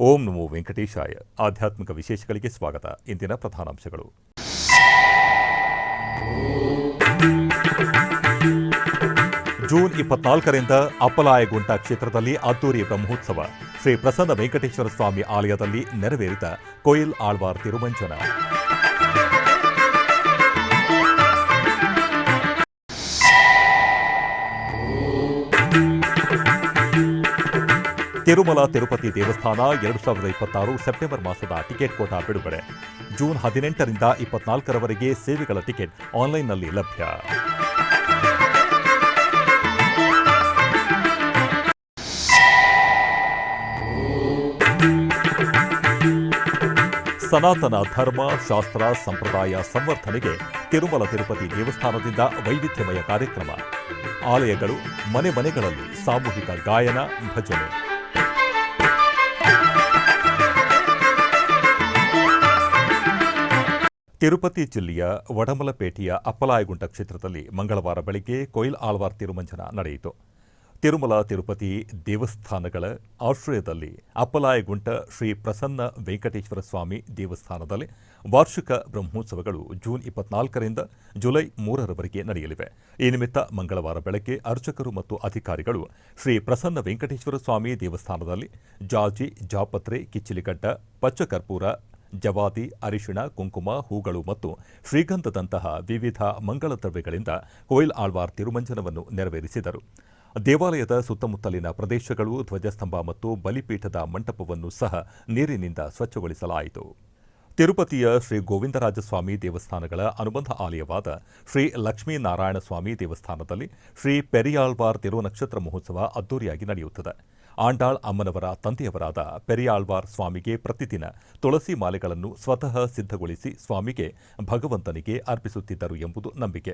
ಓಂ ನಮೋ ವೆಂಕಟೇಶಾಯ. ಆಧ್ಯಾತ್ಮಿಕ ವಿಶೇಷಗಳಿಗೆ ಸ್ವಾಗತ. ಇಂದಿನ ಪ್ರಧಾನಾಂಶಗಳು. ಜೂನ್ 24ರಿಂದ ಅಪ್ಪಲಾಯಗುಂಟ ಕ್ಷೇತ್ರದಲ್ಲಿ ಅದ್ದೂರಿ ಬ್ರಹ್ಮೋತ್ಸವ. ಶ್ರೀ ಪ್ರಸನ್ನ ವೆಂಕಟೇಶ್ವರ ಸ್ವಾಮಿ ಆಲಯದಲ್ಲಿ ನೆರವೇರಿದ ಕೊಯಿಲ್ ಆಳ್ವಾರ್ ತಿರುಮಂಜನ. ತಿರುಮಲ ತಿರುಪತಿ ದೇವಸ್ಥಾನ 2026 ಸೆಪ್ಟೆಂಬರ್ ಮಾಸದ ಟಿಕೆಟ್ ಕೋಟಾ ಬಿಡುಗಡೆ. ಜೂನ್ 18ರಿಂದ 24ರವರೆಗೆ ಸೇವೆಗಳ ಟಿಕೆಟ್ ಆನ್ಲೈನ್ನಲ್ಲಿ ಲಭ್ಯ. ಸನಾತನ ಧರ್ಮ, ಶಾಸ್ತ್ರ, ಸಂಪ್ರದಾಯ ಸಂವರ್ಧನೆಗೆ ತಿರುಮಲ ತಿರುಪತಿ ದೇವಸ್ಥಾನದಿಂದ ವೈವಿಧ್ಯಮಯ ಕಾರ್ಯಕ್ರಮ. ಆಲಯಗಳು, ಮನೆ ಮನೆಗಳಲ್ಲಿ ಸಾಮೂಹಿಕ ಗಾಯನ, ಭಜನೆ. ತಿರುಪತಿ ಜಿಲ್ಲೆಯ ವಡಮಲಪೇಟೆಯ ಅಪ್ಪಲಾಯಗುಂಟ ಕ್ಷೇತ್ರದಲ್ಲಿ ಮಂಗಳವಾರ ಬೆಳಗ್ಗೆ ಕೊಯಿಲ್ ಆಳ್ವಾರ್ ತಿರುಮಂಜನ ನಡೆಯಿತು. ತಿರುಮಲ ತಿರುಪತಿ ದೇವಸ್ಥಾನಗಳ ಆಶ್ರಯದಲ್ಲಿ ಅಪ್ಪಲಾಯಗುಂಟ ಶ್ರೀ ಪ್ರಸನ್ನ ವೆಂಕಟೇಶ್ವರ ಸ್ವಾಮಿ ದೇವಸ್ಥಾನದಲ್ಲಿ ವಾರ್ಷಿಕ ಬ್ರಹ್ಮೋತ್ಸವಗಳು ಜೂನ್ 24ರಿಂದ ಜುಲೈ 3ರವರೆಗೆ ನಡೆಯಲಿವೆ. ಈ ನಿಮಿತ್ತ ಮಂಗಳವಾರ ಬೆಳಗ್ಗೆ ಅರ್ಚಕರು ಮತ್ತು ಅಧಿಕಾರಿಗಳು ಶ್ರೀ ಪ್ರಸನ್ನ ವೆಂಕಟೇಶ್ವರ ಸ್ವಾಮಿ ದೇವಸ್ಥಾನದಲ್ಲಿ ಜಾಜಿ, ಜಾಪತ್ರೆ, ಕಿಚ್ಚಿಲಿಗಡ್ಡ, ಪಚ್ಚಕರ್ಪೂರ, ಜವಾದಿ, ಅರಿಶಿಣ, ಕುಂಕುಮ, ಹೂಗಳು ಮತ್ತು ಶ್ರೀಗಂಧದಂತಹ ವಿವಿಧ ಮಂಗಳ ದ್ರವ್ಯಗಳಿಂದ ಕೊಯಿಲ್ ಆಳ್ವಾರ್ ತಿರುಮಂಜನವನ್ನು ನೆರವೇರಿಸಿದರು. ದೇವಾಲಯದ ಸುತ್ತಮುತ್ತಲಿನ ಪ್ರದೇಶಗಳು, ಧ್ವಜಸ್ತಂಭ ಮತ್ತು ಬಲಿಪೀಠದ ಮಂಟಪವನ್ನು ಸಹ ನೀರಿನಿಂದ ಸ್ವಚ್ಛಗೊಳಿಸಲಾಯಿತು. ತಿರುಪತಿಯ ಶ್ರೀ ಗೋವಿಂದರಾಜಸ್ವಾಮಿ ದೇವಸ್ಥಾನಗಳ ಅನುಬಂಧ ಆಲಯವಾದ ಶ್ರೀ ಲಕ್ಷ್ಮೀನಾರಾಯಣ ಸ್ವಾಮಿ ದೇವಸ್ಥಾನದಲ್ಲಿ ಶ್ರೀ ಪೆರಿಯಾಳ್ವಾರ್ ತಿರುನಕ್ಷತ್ರ ಮಹೋತ್ಸವ ಅದ್ದೂರಿಯಾಗಿ ನಡೆಯುತ್ತದೆ. ಆಂಡಾಳ್ ಅಮ್ಮನವರ ತಂದೆಯವರಾದ ಪೆರಿಯಾಳ್ವಾರ್ ಸ್ವಾಮಿಗೆ ಪ್ರತಿದಿನ ತುಳಸಿ ಮಾಲೆಗಳನ್ನು ಸ್ವತಃ ಸಿದ್ಧಗೊಳಿಸಿ ಸ್ವಾಮಿಗೆ, ಭಗವಂತನಿಗೆ ಅರ್ಪಿಸುತ್ತಿದ್ದರು ಎಂಬುದು ನಂಬಿಕೆ.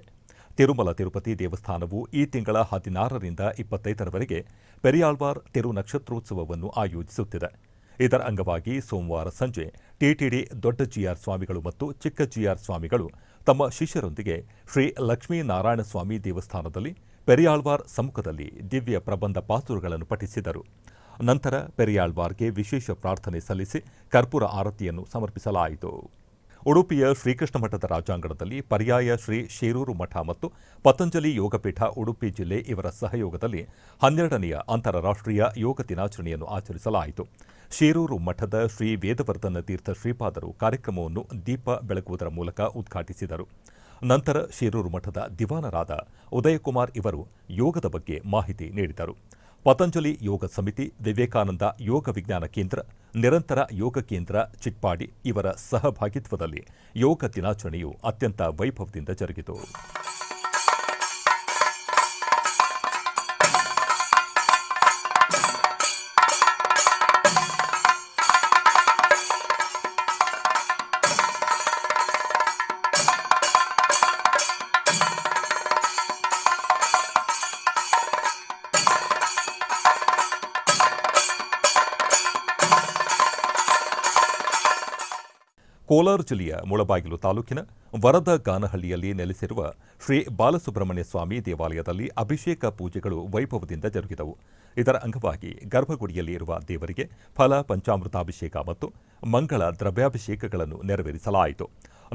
ತಿರುಮಲ ತಿರುಪತಿ ದೇವಸ್ಥಾನವು ಈ ತಿಂಗಳ 16ರಿಂದ 25ರವರೆಗೆ ಪೆರಿಯಾಳ್ವಾರ್ ತಿರುನಕ್ಷತ್ರೋತ್ಸವವನ್ನು ಆಯೋಜಿಸುತ್ತಿದೆ. ಇದರ ಅಂಗವಾಗಿ ಸೋಮವಾರ ಸಂಜೆ ಟಿಟಿಡಿ ದೊಡ್ಡ ಜಿಆರ್ ಸ್ವಾಮಿಗಳು ಮತ್ತು ಚಿಕ್ಕ ಜಿಆರ್ ಸ್ವಾಮಿಗಳು ತಮ್ಮ ಶಿಷ್ಯರೊಂದಿಗೆ ಶ್ರೀ ಲಕ್ಷ್ಮೀನಾರಾಯಣ ಸ್ವಾಮಿ ದೇವಸ್ಥಾನದಲ್ಲಿ ಪೆರಿಯಾಳ್ವಾರ್ ಸಮ್ಮುಖದಲ್ಲಿ ದಿವ್ಯ ಪ್ರಬಂಧ ಪಾಸುರಗಳನ್ನು ಪಠಿಸಿದರು. ನಂತರ ಪೆರಿಯಾಳ್ವಾರ್ಗೆ ವಿಶೇಷ ಪ್ರಾರ್ಥನೆ ಸಲ್ಲಿಸಿ ಕರ್ಪೂರ ಆರತಿಯನ್ನು ಸಮರ್ಪಿಸಲಾಯಿತು. ಉಡುಪಿಯ ಶ್ರೀಕೃಷ್ಣ ಮಠದ ರಾಜಾಂಗಣದಲ್ಲಿ ಪರ್ಯಾಯ ಶ್ರೀ ಶೇರೂರು ಮಠ ಮತ್ತು ಪತಂಜಲಿ ಯೋಗಪೀಠ ಉಡುಪಿ ಜಿಲ್ಲೆ ಇವರ ಸಹಯೋಗದಲ್ಲಿ 12ನೆಯ ಅಂತಾರಾಷ್ಟ್ರೀಯ ಯೋಗ ದಿನಾಚರಣೆಯನ್ನು ಆಚರಿಸಲಾಯಿತು. ಶೇರೂರು ಮಠದ ಶ್ರೀ ವೇದವರ್ಧನ ತೀರ್ಥ ಶ್ರೀಪಾದರು ಕಾರ್ಯಕ್ರಮವನ್ನು ದೀಪ ಬೆಳಗುವುದರ ಮೂಲಕ ಉದ್ಘಾಟಿಸಿದರು. ನಂತರ ಶೇರೂರು ಮಠದ ದಿವಾನರಾದ ಉದಯಕುಮಾರ್ ಇವರು ಯೋಗದ ಬಗ್ಗೆ ಮಾಹಿತಿ ನೀಡಿದರು. ಪತಂಜಲಿ ಯೋಗ ಸಮಿತಿ, ವಿವೇಕಾನಂದ ಯೋಗ ವಿಜ್ಞಾನ ಕೇಂದ್ರ, ನಿರಂತರ ಯೋಗ ಕೇಂದ್ರ ಚಿಟ್ಪಾಡಿ ಇವರ ಸಹಭಾಗಿತ್ವದಲ್ಲಿ ಯೋಗ ದಿನಾಚರಣೆಯು ಅತ್ಯಂತ ವೈಭವದಿಂದ ಜರುಗಿತು. ಕೋಲಾರ ಜಿಲ್ಲೆಯ ಮುಳಬಾಗಿಲು ತಾಲೂಕಿನ ವರದ ಗಾನಹಳ್ಳಿಯಲ್ಲಿ ನೆಲೆಸಿರುವ ಶ್ರೀ ಬಾಲಸುಬ್ರಹ್ಮಣ್ಯ ಸ್ವಾಮಿ ದೇವಾಲಯದಲ್ಲಿ ಅಭಿಷೇಕ ಪೂಜೆಗಳು ವೈಭವದಿಂದ ಜರುಗಿದವು. ಇದರ ಅಂಗವಾಗಿ ಗರ್ಭಗುಡಿಯಲ್ಲಿ ಇರುವ ದೇವರಿಗೆ ಫಲ ಪಂಚಾಮೃತಾಭಿಷೇಕ ಮತ್ತು ಮಂಗಳ ದ್ರವ್ಯಾಭಿಷೇಕಗಳನ್ನು ನೆರವೇರಿಸಲಾಯಿತು.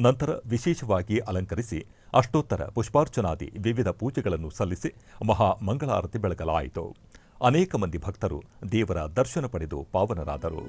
ನಂತರ ವಿಶೇಷವಾಗಿ ಅಲಂಕರಿಸಿ ಅಷ್ಟೋತ್ತರ ಪುಷ್ಪಾರ್ಚನಾದಿ ವಿವಿಧ ಪೂಜೆಗಳನ್ನು ಸಲ್ಲಿಸಿ ಮಹಾ ಮಂಗಳಾರತಿ ಬೆಳಗಲಾಯಿತು. ಅನೇಕ ಮಂದಿ ಭಕ್ತರು ದೇವರ ದರ್ಶನ ಪಡೆದು ಪಾವನರಾದರು.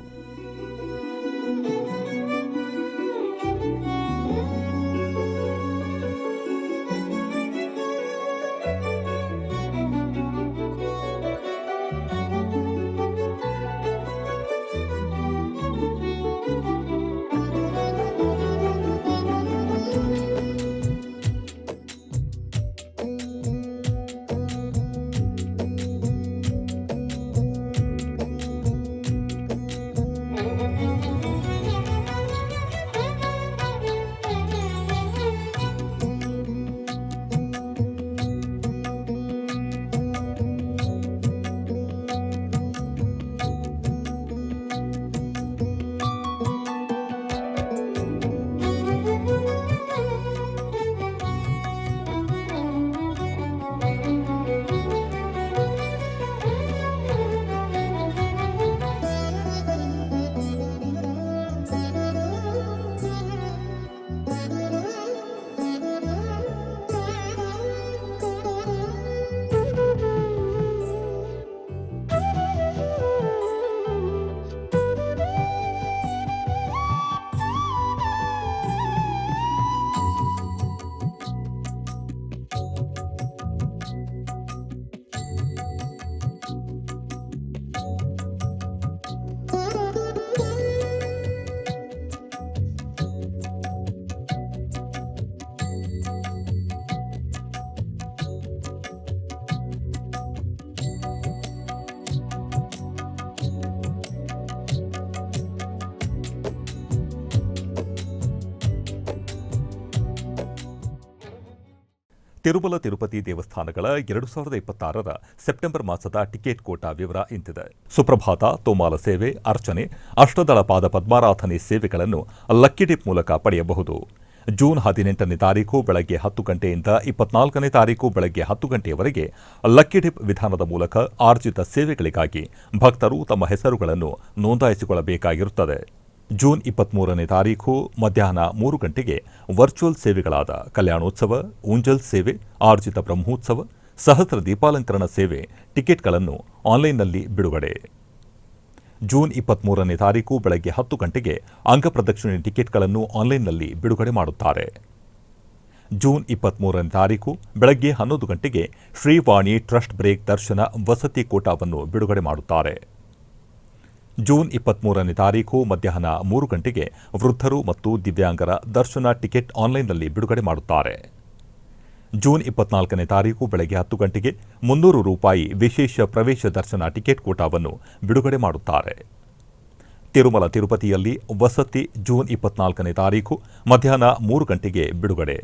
ತಿರುಮಲ ತಿರುಪತಿ ದೇವಸ್ಥಾನಗಳ 2026ರ ಸೆಪ್ಟೆಂಬರ್ ಮಾಸದ ಟಿಕೆಟ್ ಕೋಟಾ ವಿವರ ಇಂತಿದೆ. ಸುಪ್ರಭಾತ, ತೋಮಾಲ ಸೇವೆ, ಅರ್ಚನೆ, ಅಷ್ಟದಳ ಪಾದ ಪದ್ಮಾರಾಧನೆ ಸೇವೆಗಳನ್ನು ಲಕ್ಕಿ ಡಿಪ್ ಮೂಲಕ ಪಡೆಯಬಹುದು. ಜೂನ್ 18ನೇ ತಾರೀಕು ಬೆಳಗ್ಗೆ 10 ಗಂಟೆಯಿಂದ 24ನೇ ತಾರೀಕು ಬೆಳಗ್ಗೆ 10 ಗಂಟೆಯವರೆಗೆ ಲಕ್ಕಿ ಡಿಪ್ ವಿಧಾನದ ಮೂಲಕ ಆರ್ಜಿತ ಸೇವೆಗಳಿಗಾಗಿ ಭಕ್ತರು ತಮ್ಮ ಹೆಸರುಗಳನ್ನು ನೋಂದಾಯಿಸಿಕೊಳ್ಳಬೇಕಾಗಿರುತ್ತದೆ. ಜೂನ್ 23ನೇ ತಾರೀಕು ಮಧ್ಯಾಹ್ನ 3 ಗಂಟೆಗೆ ವರ್ಚುವಲ್ ಸೇವೆಗಳಾದ ಕಲ್ಯಾಣೋತ್ಸವ, ಊಂಜಲ್ ಸೇವೆ, ಆರ್ಜಿತ ಬ್ರಹ್ಮೋತ್ಸವ, ಸಹಸ್ರ ದೀಪಾಲಂಕರಣ ಸೇವೆ ಟಿಕೆಟ್ಗಳನ್ನು ಆನ್ಲೈನ್ನಲ್ಲಿ ಬಿಡುಗಡೆ. ಜೂನ್ 23ನೇ ತಾರೀಕು ಬೆಳಗ್ಗೆ 10 ಗಂಟೆಗೆ ಅಂಗಪ್ರದಕ್ಷಿಣೆ ಟಿಕೆಟ್ಗಳನ್ನು ಆನ್ಲೈನ್ನಲ್ಲಿ ಬಿಡುಗಡೆ ಮಾಡುತ್ತಾರೆ. ಜೂನ್ 23ನೇ ತಾರೀಕು ಬೆಳಗ್ಗೆ 11 ಗಂಟೆಗೆ ಶ್ರೀವಾಣಿ ಟ್ರಸ್ಟ್ ಬ್ರೇಕ್ ದರ್ಶನ ವಸತಿ ಕೋಟಾವನ್ನು ಬಿಡುಗಡೆ ಮಾಡುತ್ತಾರೆ. ಜೂನ್ 23ನೇ ತಾರೀಕು ಮಧ್ಯಾಹ್ನ 3 ಗಂಟೆಗೆ ವೃದ್ಧರು ಮತ್ತು ದಿವ್ಯಾಂಗರ ದರ್ಶನ ಟಿಕೆಟ್ ಆನ್ಲೈನ್ನಲ್ಲಿ ಬಿಡುಗಡೆ ಮಾಡುತ್ತಾರೆ. ಜೂನ್ 24ನೇ ತಾರೀಕು ಬೆಳಗ್ಗೆ 10 ಗಂಟೆಗೆ ₹300 ವಿಶೇಷ ಪ್ರವೇಶ ದರ್ಶನ ಟಿಕೆಟ್ ಕೋಟಾವನ್ನು ಬಿಡುಗಡೆ ಮಾಡುತ್ತಾರೆ. ತಿರುಮಲ ತಿರುಪತಿಯಲ್ಲಿ ವಸತಿ ಜೂನ್ 24ನೇ ತಾರೀಕು ಮಧ್ಯಾಹ್ನ 3 ಗಂಟೆಗೆ ಬಿಡುಗಡೆ.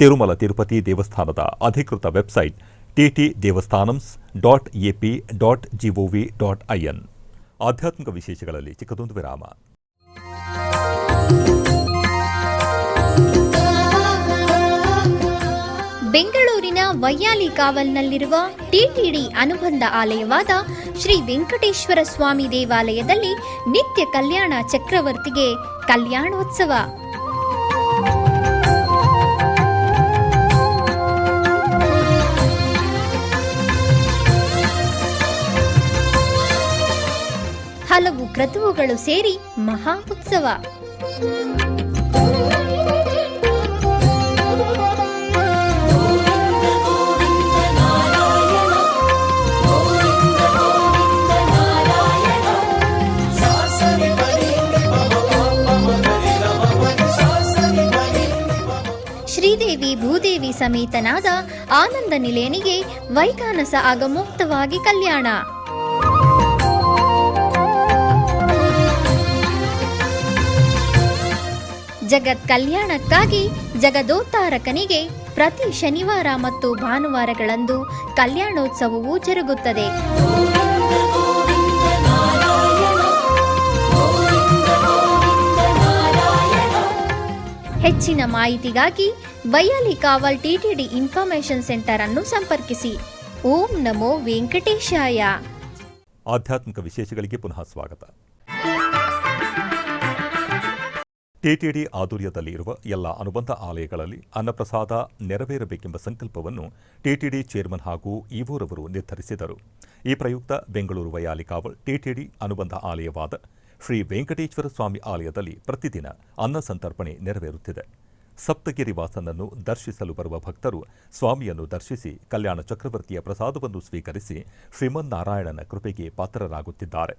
ತಿರುಮಲ ತಿರುಪತಿ ದೇವಸ್ಥಾನದ ಅಧಿಕೃತ ವೆಬ್ಸೈಟ್ ttdevastanams.ap.gov.in. ಆಧ್ಯಾತ್ಮಿಕ ವಿಶೇಷಗಳಲ್ಲಿ ಚಿಕ್ಕದೊಂದು ವಿರಾಮ. ಬೆಂಗಳೂರಿನ ವೈಯಾಲಿ ಕಾವಲ್ನಲ್ಲಿರುವ ಟಿಟಿಡಿ ಅನುಬಂಧ ಆಲಯವಾದ ಶ್ರೀ ವೆಂಕಟೇಶ್ವರ ಸ್ವಾಮಿ ದೇವಾಲಯದಲ್ಲಿ ನಿತ್ಯ ಕಲ್ಯಾಣ ಚಕ್ರವರ್ತಿಗೆ ಕಲ್ಯಾಣೋತ್ಸವ. ಹಲವು ಕ್ರತುವುಗಳು ಸೇರಿ ಮಹಾ ಉತ್ಸವ. ಶ್ರೀದೇವಿ ಭೂದೇವಿ ಸಮೇತನಾದ ಆನಂದ ನಿಲಯನಿಗೆ ವೈಖಾನಸ ಆಗಮೋಕ್ತವಾಗಿ ಕಲ್ಯಾಣ. ಜಗತ್ ಕಲ್ಯಾಣಕ್ಕಾಗಿ ಜಗದೋತ್ತಾರಕನಿಗೆ ಪ್ರತಿ ಶನಿವಾರ ಮತ್ತು ಭಾನುವಾರಗಳಂದು ಕಲ್ಯಾಣೋತ್ಸವವು ಜರುಗುತ್ತದೆ. ಹೆಚ್ಚಿನ ಮಾಹಿತಿಗಾಗಿ ವೈಯಾಲಿ ಕಾವಲ್ ಟಿಟಿಡಿ ಇನ್ಫಾರ್ಮೇಶನ್ ಸೆಂಟರ್ ಅನ್ನು ಸಂಪರ್ಕಿಸಿ. ಓಂ ನಮೋ ವೆಂಕಟೇಶಾಯ. ಆಧ್ಯಾತ್ಮಿಕ ವಿಶೇಷಗಳಿಗೆ ಪುನಃ ಸ್ವಾಗತ. ಟಿಟಿಡಿ ಆಧ್ವರ್ಯದಲ್ಲಿ ಇರುವ ಎಲ್ಲ ಅನುಬಂಧ ಆಲಯಗಳಲ್ಲಿ ಅನ್ನಪ್ರಸಾದ ನೆರವೇರಬೇಕೆಂಬ ಸಂಕಲ್ಪವನ್ನು ಟಿಟಿಡಿ ಚೇರ್ಮನ್ ಹಾಗೂ ಇಒರವರು ನಿರ್ಧರಿಸಿದರು. ಈ ಪ್ರಯುಕ್ತ ಬೆಂಗಳೂರು ವೈಯಾಲಿ ಕಾವಲ್ ಟಿಟಿಡಿ ಅನುಬಂಧ ಆಲಯವಾದ ಶ್ರೀ ವೆಂಕಟೇಶ್ವರ ಸ್ವಾಮಿ ಆಲಯದಲ್ಲಿ ಪ್ರತಿದಿನ ಅನ್ನ ಸಂತರ್ಪಣೆ ನೆರವೇರುತ್ತಿದೆ. ಸಪ್ತಗಿರಿ ವಾಸನನ್ನು ದರ್ಶಿಸಲು ಬರುವ ಭಕ್ತರು ಸ್ವಾಮಿಯನ್ನು ದರ್ಶಿಸಿ ಕಲ್ಯಾಣ ಚಕ್ರವರ್ತಿಯ ಪ್ರಸಾದವನ್ನು ಸ್ವೀಕರಿಸಿ ಶ್ರೀಮನ್ನಾರಾಯಣನ ಕೃಪೆಗೆ ಪಾತ್ರರಾಗುತ್ತಿದ್ದಾರೆ.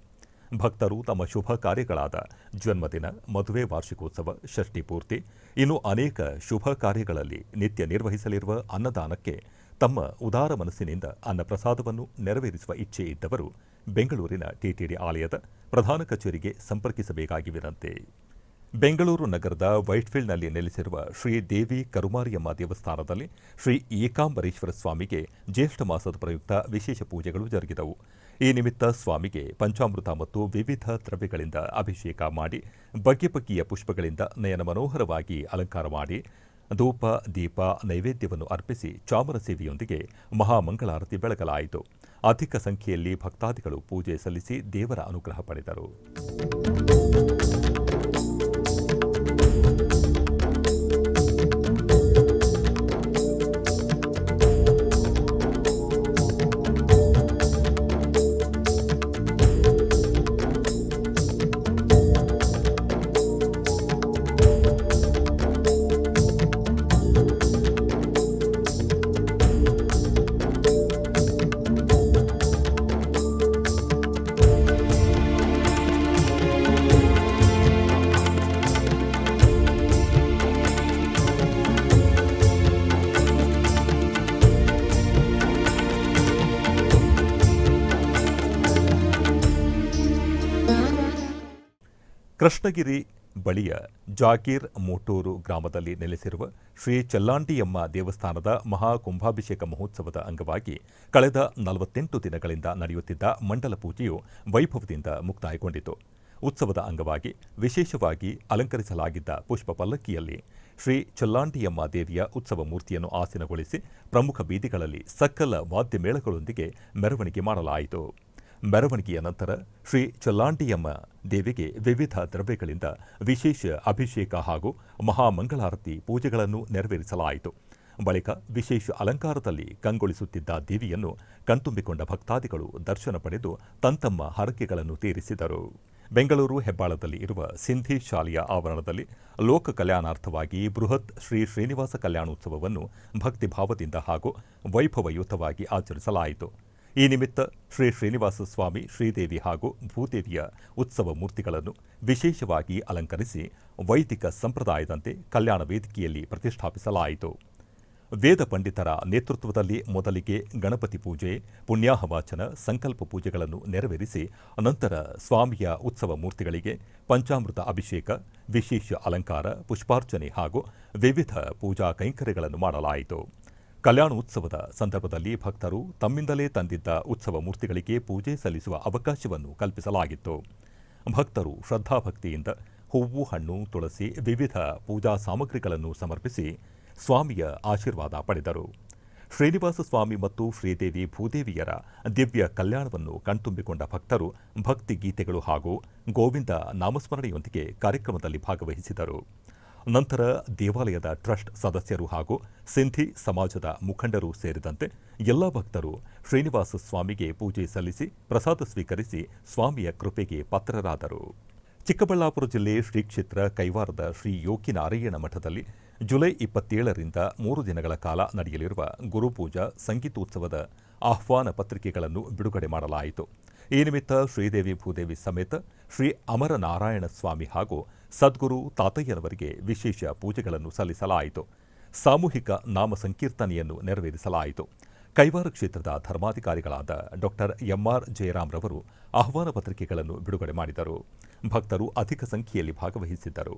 ಭಕ್ತರು ತಮ್ಮ ಶುಭ ಕಾರ್ಯಗಳಾದ ಜನ್ಮದಿನ, ಮದುವೆ, ವಾರ್ಷಿಕೋತ್ಸವ, ಷಷ್ಠಿ ಪೂರ್ತಿ, ಇನ್ನು ಅನೇಕ ಶುಭ ಕಾರ್ಯಗಳಲ್ಲಿ ನಿತ್ಯ ನಿರ್ವಹಿಸಲಿರುವ ಅನ್ನದಾನಕ್ಕೆ ತಮ್ಮ ಉದಾರ ಮನಸ್ಸಿನಿಂದ ಅನ್ನಪ್ರಸಾದವನ್ನು ನೆರವೇರಿಸುವ ಇಚ್ಛೆ ಇದ್ದವರು ಬೆಂಗಳೂರಿನ ಟಿಟಿಡಿ ಆಲಯದ ಪ್ರಧಾನ ಕಚೇರಿಗೆ ಸಂಪರ್ಕಿಸಬೇಕಾಗಿ ವಿನಂತಿ. ಬೆಂಗಳೂರು ನಗರದ ವೈಟ್ಫೀಲ್ಡ್ನಲ್ಲಿ ನೆಲೆಸಿರುವ ಶ್ರೀ ದೇವಿ ಕರುಮಾರಿಯಮ್ಮ ದೇವಸ್ಥಾನದಲ್ಲಿ ಶ್ರೀ ಏಕಾಂಬರೇಶ್ವರ ಸ್ವಾಮಿಗೆ ಜ್ಯೇಷ್ಠ ಮಾಸದ ಪ್ರಯುಕ್ತ ವಿಶೇಷ ಪೂಜೆಗಳು ಜರುಗಿದವು. ಈ ನಿಮಿತ್ತ ಸ್ವಾಮಿಗೆ ಪಂಚಾಮೃತ ಮತ್ತು ವಿವಿಧ ದ್ರವ್ಯಗಳಿಂದ ಅಭಿಷೇಕ ಮಾಡಿ ಬಗೆ ಬಗೆಯ ಪುಷ್ಪಗಳಿಂದ ನಯನ ಮನೋಹರವಾಗಿ ಅಲಂಕಾರ ಮಾಡಿ ಧೂಪ, ದೀಪ, ನೈವೇದ್ಯವನ್ನು ಅರ್ಪಿಸಿ ಚಾಮರ ಸೇವೆಯೊಂದಿಗೆ ಮಹಾಮಂಗಳಾರತಿ ಬೆಳಗಲಾಯಿತು. ಅಧಿಕ ಸಂಖ್ಯೆಯಲ್ಲಿ ಭಕ್ತಾದಿಗಳು ಪೂಜೆ ಸಲ್ಲಿಸಿ ದೇವರ ಅನುಗ್ರಹ ಪಡೆದರು. ಕೃಷ್ಣಗಿರಿ ಬಳಿಯ ಜಾಗೀರ್ ಮೋಟೂರು ಗ್ರಾಮದಲ್ಲಿ ನೆಲೆಸಿರುವ ಶ್ರೀ ಚೆಲ್ಲಾಂಡಿಯಮ್ಮ ದೇವಸ್ಥಾನದ ಮಹಾ ಕುಂಭಾಭಿಷೇಕ ಮಹೋತ್ಸವದ ಅಂಗವಾಗಿ ಕಳೆದ 48 ದಿನಗಳಿಂದ ನಡೆಯುತ್ತಿದ್ದ ಮಂಡಲ ಪೂಜೆಯು ವೈಭವದಿಂದ ಮುಕ್ತಾಯಗೊಂಡಿತು. ಉತ್ಸವದ ಅಂಗವಾಗಿ ವಿಶೇಷವಾಗಿ ಅಲಂಕರಿಸಲಾಗಿದ್ದ ಪುಷ್ಪ ಪಲ್ಲಕ್ಕಿಯಲ್ಲಿ ಶ್ರೀ ಚೆಲ್ಲಾಂಡಿಯಮ್ಮ ದೇವಿಯ ಉತ್ಸವ ಮೂರ್ತಿಯನ್ನು ಆಸೀನಗೊಳಿಸಿ ಪ್ರಮುಖ ಬೀದಿಗಳಲ್ಲಿ ಸಕಲ ವಾದ್ಯಮೇಳಗಳೊಂದಿಗೆ ಮೆರವಣಿಗೆ ಮಾಡಲಾಯಿತು. ಮೆರವಣಿಗೆಯ ನಂತರ ಶ್ರೀ ಚೆಲ್ಲಾಂಡಿಯಮ್ಮ ದೇವಿಗೆ ವಿವಿಧ ದ್ರವ್ಯಗಳಿಂದ ವಿಶೇಷ ಅಭಿಷೇಕ ಹಾಗೂ ಮಹಾಮಂಗಳಾರತಿ ಪೂಜೆಗಳನ್ನು ನೆರವೇರಿಸಲಾಯಿತು. ಬಳಿಕ ವಿಶೇಷ ಅಲಂಕಾರದಲ್ಲಿ ಕಂಗೊಳಿಸುತ್ತಿದ್ದ ದೇವಿಯನ್ನು ಕಣ್ತುಂಬಿಕೊಂಡ ಭಕ್ತಾದಿಗಳು ದರ್ಶನ ಪಡೆದು ತಮ್ಮ ಹರಕೆಗಳನ್ನು ತೀರಿಸಿದರು. ಬೆಂಗಳೂರು ಹೆಬ್ಬಾಳದಲ್ಲಿ ಇರುವ ಸಿಂಧಿ ಶಾಲೆಯ ಆವರಣದಲ್ಲಿ ಲೋಕ ಕಲ್ಯಾಣಾರ್ಥವಾಗಿ ಬೃಹತ್ ಶ್ರೀ ಶ್ರೀನಿವಾಸ ಕಲ್ಯಾಣೋತ್ಸವವನ್ನು ಭಕ್ತಿಭಾವದಿಂದ ಹಾಗೂ ವೈಭವಯುತವಾಗಿ ಆಚರಿಸಲಾಯಿತು. ಈ ನಿಮಿತ್ತ ಶ್ರೀ ಶ್ರೀನಿವಾಸ ಸ್ವಾಮಿ, ಶ್ರೀದೇವಿ ಹಾಗೂ ಭೂದೇವಿಯ ಉತ್ಸವ ಮೂರ್ತಿಗಳನ್ನು ವಿಶೇಷವಾಗಿ ಅಲಂಕರಿಸಿ ವೈದಿಕ ಸಂಪ್ರದಾಯದಂತೆ ಕಲ್ಯಾಣ ವೇದಿಕೆಯಲ್ಲಿ ಪ್ರತಿಷ್ಠಾಪಿಸಲಾಯಿತು. ವೇದ ಪಂಡಿತರ ನೇತೃತ್ವದಲ್ಲಿ ಮೊದಲಿಗೆ ಗಣಪತಿ ಪೂಜೆ, ಪುಣ್ಯಾಹವಾಚನ, ಸಂಕಲ್ಪ ಪೂಜೆಗಳನ್ನು ನೆರವೇರಿಸಿ ನಂತರ ಸ್ವಾಮಿಯ ಉತ್ಸವ ಮೂರ್ತಿಗಳಿಗೆ ಪಂಚಾಮೃತ ಅಭಿಷೇಕ, ವಿಶೇಷ ಅಲಂಕಾರ, ಪುಷ್ಪಾರ್ಚನೆ ಹಾಗೂ ವಿವಿಧ ಪೂಜಾ ಕೈಂಕರ್ಯಗಳನ್ನು ಮಾಡಲಾಯಿತು. ಕಲ್ಯಾಣೋತ್ಸವದ ಸಂದರ್ಭದಲ್ಲಿ ಭಕ್ತರು ತಮ್ಮಿಂದಲೇ ತಂದಿದ್ದ ಉತ್ಸವ ಮೂರ್ತಿಗಳಿಗೆ ಪೂಜೆ ಸಲ್ಲಿಸುವ ಅವಕಾಶವನ್ನು ಕಲ್ಪಿಸಲಾಗಿತ್ತು. ಭಕ್ತರು ಶ್ರದ್ಧಾಭಕ್ತಿಯಿಂದ ಹೂವು, ಹಣ್ಣು, ತುಳಸಿ, ವಿವಿಧ ಪೂಜಾ ಸಾಮಗ್ರಿಗಳನ್ನು ಸಮರ್ಪಿಸಿ ಸ್ವಾಮಿಯ ಆಶೀರ್ವಾದ ಪಡೆದರು. ಶ್ರೀನಿವಾಸ ಸ್ವಾಮಿ ಮತ್ತು ಶ್ರೀದೇವಿ ಭೂದೇವಿಯರ ದಿವ್ಯ ಕಲ್ಯಾಣವನ್ನು ಕಣ್ತುಂಬಿಕೊಂಡ ಭಕ್ತರು ಭಕ್ತಿ ಗೀತೆಗಳು ಹಾಗೂ ಗೋವಿಂದ ನಾಮಸ್ಮರಣೆಯೊಂದಿಗೆ ಕಾರ್ಯಕ್ರಮದಲ್ಲಿ ಭಾಗವಹಿಸಿದರು. ನಂತರ ದೇವಾಲಯದ ಟ್ರಸ್ಟ್ ಸದಸ್ಯರು ಹಾಗೂ ಸಿಂಧಿ ಸಮಾಜದ ಮುಖಂಡರು ಸೇರಿದಂತೆ ಎಲ್ಲ ಭಕ್ತರು ಶ್ರೀನಿವಾಸ ಸ್ವಾಮಿಗೆ ಪೂಜೆ ಸಲ್ಲಿಸಿ ಪ್ರಸಾದ ಸ್ವೀಕರಿಸಿ ಸ್ವಾಮಿಯ ಕೃಪೆಗೆ ಪಾತ್ರರಾದರು. ಚಿಕ್ಕಬಳ್ಳಾಪುರ ಜಿಲ್ಲೆ ಶ್ರೀ ಕ್ಷೇತ್ರ ಕೈವಾರದ ಶ್ರೀ ಯೋಗಿನಾರಾಯಣ ಮಠದಲ್ಲಿ ಜುಲೈ 27ರಿಂದ 3 ದಿನಗಳ ಕಾಲ ನಡೆಯಲಿರುವ ಗುರುಪೂಜಾ ಸಂಗೀತೋತ್ಸವದ ಆಹ್ವಾನ ಪತ್ರಿಕೆಗಳನ್ನು ಬಿಡುಗಡೆ ಮಾಡಲಾಯಿತು. ಈ ನಿಮಿತ್ತ ಶ್ರೀದೇವಿ ಭೂದೇವಿ ಸಮೇತ ಶ್ರೀ ಅಮರನಾರಾಯಣ ಸ್ವಾಮಿ ಹಾಗೂ ಸದ್ಗುರು ತಾತಯ್ಯನವರಿಗೆ ವಿಶೇಷ ಪೂಜೆಗಳನ್ನು ಸಲ್ಲಿಸಲಾಯಿತು. ಸಾಮೂಹಿಕ ನಾಮ ಸಂಕೀರ್ತನೆಯನ್ನು ನೆರವೇರಿಸಲಾಯಿತು. ಕೈವಾರ ಕ್ಷೇತ್ರದ ಧರ್ಮಾಧಿಕಾರಿಗಳಾದ ಡಾಕ್ಟರ್ ಎಂಆರ್ ಜಯರಾಮ್ರವರು ಆಹ್ವಾನ ಪತ್ರಿಕೆಗಳನ್ನು ಬಿಡುಗಡೆ ಮಾಡಿದರು. ಭಕ್ತರು ಅಧಿಕ ಸಂಖ್ಯೆಯಲ್ಲಿ ಭಾಗವಹಿಸಿದ್ದರು.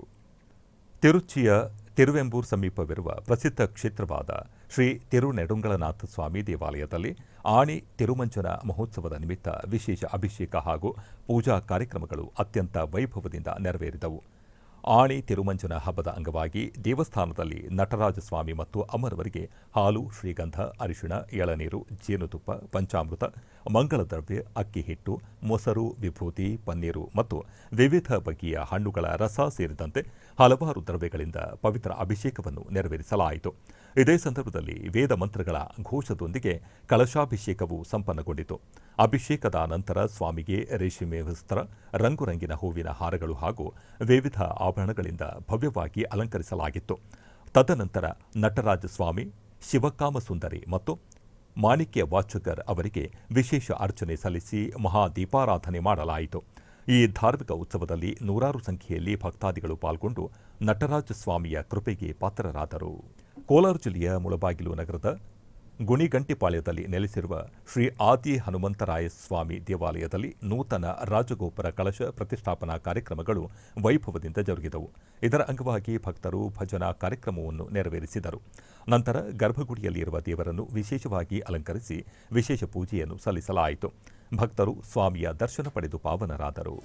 ತಿರುಚಿಯ ತಿರುವೆಂಬೂರ್ ಸಮೀಪವಿರುವ ಪ್ರಸಿದ್ಧ ಕ್ಷೇತ್ರವಾದ ಶ್ರೀ ತಿರುನೆಡುಂಗಳನಾಥ ಸ್ವಾಮಿ ದೇವಾಲಯದಲ್ಲಿ ಆಣಿ ತಿರುಮಂಜನ ಮಹೋತ್ಸವದ ನಿಮಿತ್ತ ವಿಶೇಷ ಅಭಿಷೇಕ ಹಾಗೂ ಪೂಜಾ ಕಾರ್ಯಕ್ರಮಗಳು ಅತ್ಯಂತ ವೈಭವದಿಂದ ನೆರವೇರಿದವು. ಆಣಿ ತಿರುಮಂಜನ ಹಬ್ಬದ ಅಂಗವಾಗಿ ದೇವಸ್ಥಾನದಲ್ಲಿ ನಟರಾಜಸ್ವಾಮಿ ಮತ್ತು ಅಮ್ಮನವರಿಗೆ ಹಾಲು, ಶ್ರೀಗಂಧ, ಅರಿಶಿಣ, ಎಳನೀರು, ಜೇನುತುಪ್ಪ, ಪಂಚಾಮೃತ, ಮಂಗಳ ದ್ರವ್ಯ, ಅಕ್ಕಿ ಹಿಟ್ಟು, ಮೊಸರು, ವಿಭೂತಿ, ಪನ್ನೀರು ಮತ್ತು ವಿವಿಧ ಬಗೆಯ ಹಣ್ಣುಗಳ ರಸ ಸೇರಿದಂತೆ ಹಲವಾರು ದ್ರವ್ಯಗಳಿಂದ ಪವಿತ್ರ ಅಭಿಷೇಕವನ್ನು ನೆರವೇರಿಸಲಾಯಿತು. ಇದೇ ಸಂದರ್ಭದಲ್ಲಿ ವೇದ ಮಂತ್ರಗಳ ಘೋಷದೊಂದಿಗೆ ಕಳಶಾಭಿಷೇಕವು ಸಂಪನ್ನಗೊಂಡಿತು. ಅಭಿಷೇಕದ ನಂತರ ಸ್ವಾಮಿಗೆ ರೇಷ್ಮೆ ವಸ್ತ್ರ, ರಂಗುರಂಗಿನ ಹೂವಿನ ಹಾರಗಳು ಹಾಗೂ ವಿವಿಧ ಆಭರಣಗಳಿಂದ ಭವ್ಯವಾಗಿ ಅಲಂಕರಿಸಲಾಗಿತ್ತು. ತದನಂತರ ನಟರಾಜಸ್ವಾಮಿ, ಶಿವಕಾಮ ಸುಂದರಿ ಮತ್ತು ಮಾಣಿಕ್ಯ ವಾಚಕರ್ ಅವರಿಗೆ ವಿಶೇಷ ಅರ್ಚನೆ ಸಲ್ಲಿಸಿ ಮಹಾದೀಪಾರಾಧನೆ ಮಾಡಲಾಯಿತು. ಈ ಧಾರ್ಮಿಕ ಉತ್ಸವದಲ್ಲಿ ನೂರಾರು ಸಂಖ್ಯೆಯಲ್ಲಿ ಭಕ್ತಾದಿಗಳು ಪಾಲ್ಗೊಂಡು ನಟರಾಜಸ್ವಾಮಿಯ ಕೃಪೆಗೆ ಪಾತ್ರರಾದರು. ಕೋಲಾರ ಜಿಲ್ಲೆಯ ಮುಳಬಾಗಿಲು ನಗರದ ಗುಣಿಗಂಟಿಪಾಳ್ಯದಲ್ಲಿ ನೆಲೆಸಿರುವ ಶ್ರೀ ಆದಿ ಹನುಮಂತರಾಯ ಸ್ವಾಮಿ ದೇವಾಲಯದಲ್ಲಿ ನೂತನ ರಾಜಗೋಪುರ ಕಳಶ ಪ್ರತಿಷ್ಠಾಪನಾ ಕಾರ್ಯಕ್ರಮಗಳು ವೈಭವದಿಂದ ಜರುಗಿದವು. ಇದರ ಅಂಗವಾಗಿ ಭಕ್ತರು ಭಜನಾ ಕಾರ್ಯಕ್ರಮವನ್ನು ನೆರವೇರಿಸಿದರು. ನಂತರ ಗರ್ಭಗುಡಿಯಲ್ಲಿರುವ ದೇವರನ್ನು ವಿಶೇಷವಾಗಿ ಅಲಂಕರಿಸಿ ವಿಶೇಷ ಪೂಜೆಯನ್ನು ಸಲ್ಲಿಸಲಾಯಿತು. ಭಕ್ತರು ಸ್ವಾಮಿಯ ದರ್ಶನ ಪಡೆದು ಪಾವನರಾದರು.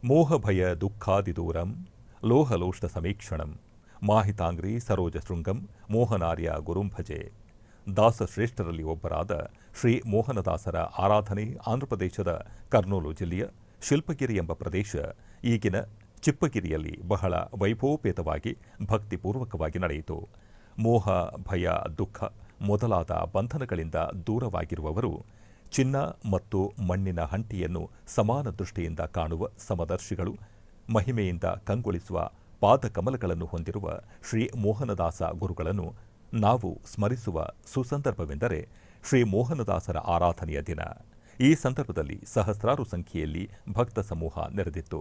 ಮೋಹಭಯ ದುಃಖಾದಿದೂರಂ ಲೋಹಲೋಷ್ಟ ಸಮೀಕ್ಷಣಂ ಮಾಹಿತಾಂಗ್ರಿ ಸರೋಜ ಶೃಂಗಂ ಮೋಹನಾರ್ಯ ಗುರುಂಭಜೆ. ದಾಸಶ್ರೇಷ್ಠರಲ್ಲಿ ಒಬ್ಬರಾದ ಶ್ರೀ ಮೋಹನದಾಸರ ಆರಾಧನೆ ಆಂಧ್ರಪ್ರದೇಶದ ಕರ್ನೂಲು ಜಿಲ್ಲೆಯ ಶಿಲ್ಪಗಿರಿ ಎಂಬ ಪ್ರದೇಶ, ಈಗಿನ ಚಿಪ್ಪಗಿರಿಯಲ್ಲಿ ಬಹಳ ವೈಭವೋಪೇತವಾಗಿ ಭಕ್ತಿಪೂರ್ವಕವಾಗಿ ನಡೆಯಿತು. ಮೋಹ, ಭಯ, ದುಃಖ ಮೊದಲಾದ ಬಂಧನಗಳಿಂದ ದೂರವಾಗಿರುವವರು ಚಿನ್ನ ಮತ್ತು ಮಣ್ಣಿನ ಹಂಟಿಯನ್ನು ಸಮಾನ ದೃಷ್ಟಿಯಿಂದ ಕಾಣುವ ಸಮದರ್ಶಿಗಳು, ಮಹಿಮೆಯಿಂದ ಕಂಗೊಳಿಸುವ ಪಾದಕಮಲಗಳನ್ನು ಹೊಂದಿರುವ ಶ್ರೀ ಮೋಹನದಾಸ ಗುರುಗಳನ್ನು ನಾವು ಸ್ಮರಿಸುವ ಸುಸಂದರ್ಭವೆಂದರೆ ಶ್ರೀ ಮೋಹನದಾಸರ ಆರಾಧನೆಯ ದಿನ. ಈ ಸಂದರ್ಭದಲ್ಲಿ ಸಹಸ್ರಾರು ಸಂಖ್ಯೆಯಲ್ಲಿ ಭಕ್ತ ಸಮೂಹ ನೆರೆದಿತ್ತು.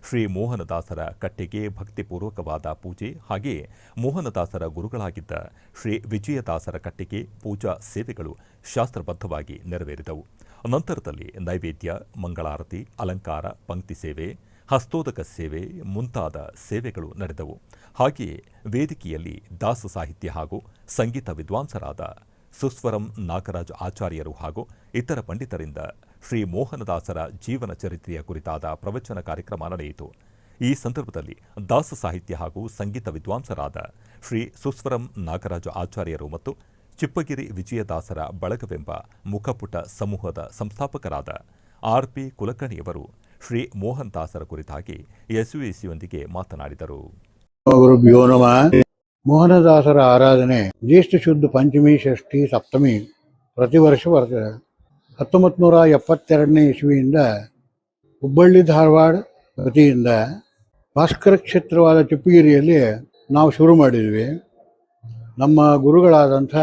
ಶ್ರೀ ಮೋಹನದಾಸರ ಕಟ್ಟೆಗೆ ಭಕ್ತಿಪೂರ್ವಕವಾದ ಪೂಜೆ, ಹಾಗೆಯೇ ಮೋಹನದಾಸರ ಗುರುಗಳಾಗಿದ್ದ ಶ್ರೀ ವಿಜಯದಾಸರ ಕಟ್ಟೆಗೆ ಪೂಜಾ ಸೇವೆಗಳು ಶಾಸ್ತ್ರಬದ್ಧವಾಗಿ ನೆರವೇರಿದವು. ನಂತರದಲ್ಲಿ ನೈವೇದ್ಯ, ಮಂಗಳಾರತಿ, ಅಲಂಕಾರ, ಪಂಕ್ತಿ ಸೇವೆ, ಹಸ್ತೋದಕ ಸೇವೆ ಮುಂತಾದ ಸೇವೆಗಳು ನಡೆದವು. ಹಾಗೆಯೇ ವೇದಿಕೆಯಲ್ಲಿ ದಾಸ ಸಾಹಿತ್ಯ ಹಾಗೂ ಸಂಗೀತ ವಿದ್ವಾಂಸರಾದ ಸುಸ್ವರಂ ನಾಗರಾಜ್ ಆಚಾರ್ಯರು ಹಾಗೂ ಇತರ ಪಂಡಿತರಿಂದ ಶ್ರೀ ಮೋಹನದಾಸರ ಜೀವನ ಚರಿತ್ರೆಯ ಕುರಿತಾದ ಪ್ರವಚನ ಕಾರ್ಯಕ್ರಮ ನಡೆಯಿತು. ಈ ಸಂದರ್ಭದಲ್ಲಿ ದಾಸ ಸಾಹಿತ್ಯ ಹಾಗೂ ಸಂಗೀತ ವಿದ್ವಾಂಸರಾದ ಶ್ರೀ ಸುಸ್ವರಂ ನಾಗರಾಜ ಆಚಾರ್ಯರು ಮತ್ತು ಚಿಪ್ಪಗಿರಿ ವಿಜಯದಾಸರ ಬಳಗವೆಂಬ ಮುಖಪುಟ ಸಮೂಹದ ಸಂಸ್ಥಾಪಕರಾದ ಆರ್.ಪಿ. ಕುಲಕರ್ಣಿಯವರು ಶ್ರೀ ಮೋಹನದಾಸರ ಕುರಿತಾಗಿ ಎಸ್ಯುಎಸಿಯೊಂದಿಗೆ ಮಾತನಾಡಿದರು. ಮೋಹನದಾಸರ ಆರಾಧನೆ ಜ್ಯೇಷ್ಠ ಶುದ್ಧ ಪಂಚಮಿ, ಷಷ್ಠಿ, ಸಪ್ತಮಿ ಪ್ರತಿ ವರ್ಷ ಬರ್ತದೆ. 1972ನೇ ಇಸ್ವಿಯಿಂದ ಹುಬ್ಬಳ್ಳಿ ಧಾರವಾಡ ವತಿಯಿಂದ ಭಾಸ್ಕರ ಕ್ಷೇತ್ರವಾದ ಚಿಪ್ಪಗಿರಿಯಲ್ಲಿ ನಾವು ಶುರು ಮಾಡಿದ್ವಿ. ನಮ್ಮ ಗುರುಗಳಾದಂಥ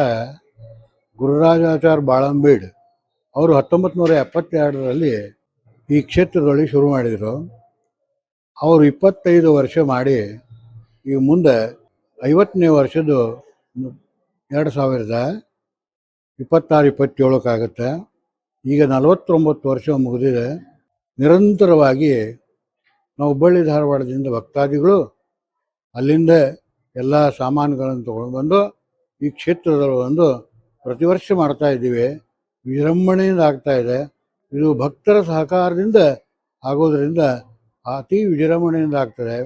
ಗುರುರಾಜಾಚಾರ್ಯ ಬಾಳಂಬೀಡ್ ಅವರು 1972ರಲ್ಲಿ ಈ ಕ್ಷೇತ್ರದೊಳಗೆ ಶುರು ಮಾಡಿದರು. ಅವರು 25 ವರ್ಷ ಮಾಡಿ ಈಗ ಮುಂದೆ 50ನೇ ವರ್ಷದ್ದು 2026-27 ಈಗ 49 ವರ್ಷ ಮುಗಿದಿದೆ. ನಿರಂತರವಾಗಿ ನಾವು ಹುಬ್ಬಳ್ಳಿ ಧಾರವಾಡದಿಂದ ಭಕ್ತಾದಿಗಳು ಅಲ್ಲಿಂದ ಎಲ್ಲ ಸಾಮಾನುಗಳನ್ನು ತೊಗೊಂಡು ಬಂದು ಈ ಕ್ಷೇತ್ರದಲ್ಲಿ ಬಂದು ಪ್ರತಿ ವರ್ಷ ಮಾಡ್ತಾ ಇದ್ದೀವಿ. ವಿಜೃಂಭಣೆಯಿಂದ ಆಗ್ತಾ ಇದೆ. ಇದು ಭಕ್ತರ ಸಹಕಾರದಿಂದ ಆಗೋದರಿಂದ ಅತಿ ವಿಜೃಂಭಣೆಯಿಂದ ಆಗ್ತದೆ.